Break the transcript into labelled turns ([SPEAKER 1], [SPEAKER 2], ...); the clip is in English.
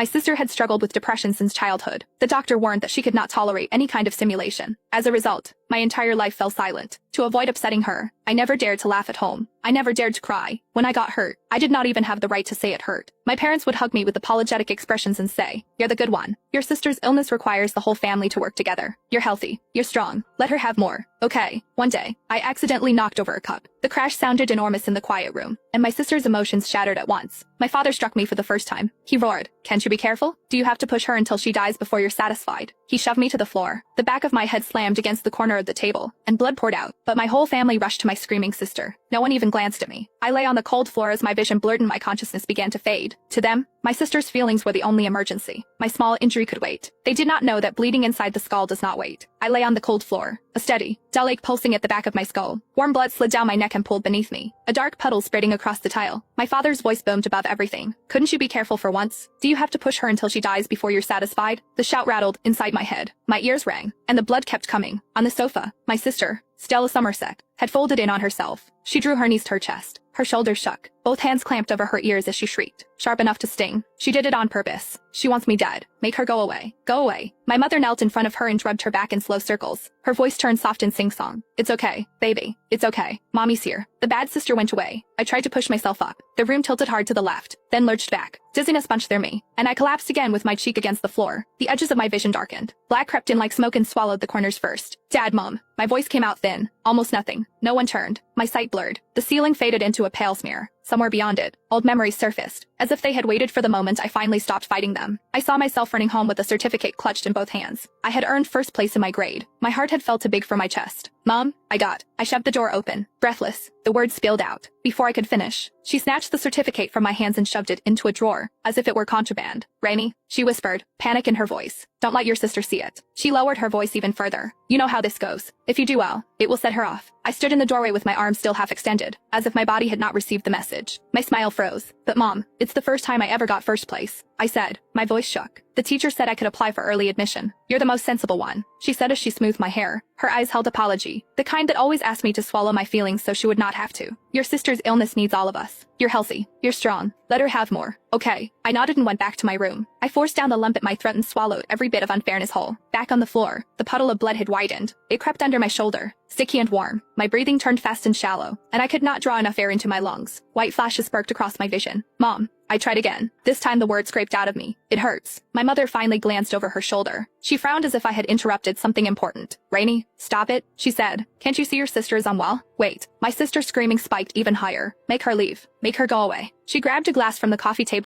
[SPEAKER 1] My sister had struggled with depression since childhood. The doctor warned that she could not tolerate any kind of stimulation. As a result, my entire life fell silent. To avoid upsetting her, I never dared to laugh at home. I never dared to cry. When I got hurt, I did not even have the right to say it hurt. My parents would hug me with apologetic expressions and say, "You're the good one. Your sister's illness requires the whole family to work together. You're healthy. You're strong. Let her have more. Okay." One day, I accidentally knocked over a cup. The crash sounded enormous in the quiet room, and my sister's emotions shattered at once. My father struck me for the first time. He roared, "Can't you be careful? Do you have to push her until she dies before you're satisfied?" He shoved me to the floor. The back of my head slammed against the corner of the table, and blood poured out, but my whole family rushed to my screaming sister. No one even glanced at me. I lay on the cold floor as my vision blurred and my consciousnness began to fade. To them, my sister's feelings were the only emergency. My small injury could wait. They did not know that bleeding inside the skull does not wait. I lay on the cold floor, a steady, dull ache pulsing at the back of my skull. Warm blood slid down my neck and pooled beneath me, a dark puddle spreading across the tile. My father's voice boomed above everything. "Couldn't you be careful for once? Do you have to push her until she dies before you're satisfied?" The shout rattled inside my head. My ears rang, and the blood kept coming. On the sofa, my sister, Stella Somerset, had folded in on herself. She drew her knees to her chest. Her shoulders shook. Both hands clamped over her ears as she shrieked, sharp enough to sting. She did it on purpose. "She wants me dead. Make her go away. Go away." My mother knelt in front of her and rubbed her back in slow circles. Her voice turned soft in sing-song. "It's okay, baby. It's okay. Mommy's here." The bad sister went away. I tried to push myself up. The room tilted hard to the left, then lurched back. Dizziness punched through me, and I collapsed again with my cheek against the floor. The edges of my vision darkened. Black crept in like smoke and swallowed the corners first. "Dad, Mom." My voice came out thin, almost nothing. No one turned. My sight blurred. The ceiling faded into a pale smear. Somewhere beyond it, old memories surfaced, as if they had waited for the moment I finally stopped fighting them. I saw myself running home with a certificate clutched in both hands. I had earned first place in my grade. My heart had felt too big for my chest. "Mom," I shoved the door open. Breathless, the words spilled out. Before I could finish, she snatched the certificate from my hands and shoved it into a drawer, as if it were contraband. "Rainey," she whispered, panic in her voice. "Don't let your sister see it." She lowered her voice even further. "You know how this goes. If you do well, it will set her off." I stood in the doorway with my arms still half extended, as if my body had not received the message. My smile froze. "But Mom, it's the first time I ever got first place," I said. My voice shook. "The teacher said I could apply for early admission. You're the most sensible one," she said as she smoothed my hair. Her eyes held apology, the kind that always asked me to swallow my feelings so she would not have to. "Your sister's illness needs all of us. You're healthy. You're strong. Let her have more." "Okay." I nodded and went back to my room. I forced down the lump at my throat and swallowed every bit of unfairness whole. Back on the floor, the puddle of blood had widened. It crept under my shoulder, sticky and warm. My breathing turned fast and shallow, and I could not draw enough air into my lungs. White flashes sparked across my vision. "Mom." I tried again. This time the word scraped out of me. "It hurts." My mother finally glanced over her shoulder. She frowned as if I had interrupted something important. "Rainey, stop it," she said. "Can't you see your sister is unwell?" "Wait." My sister's screaming spiked even higher. "Make her leave. Make her go away." She grabbed a glass from the coffee table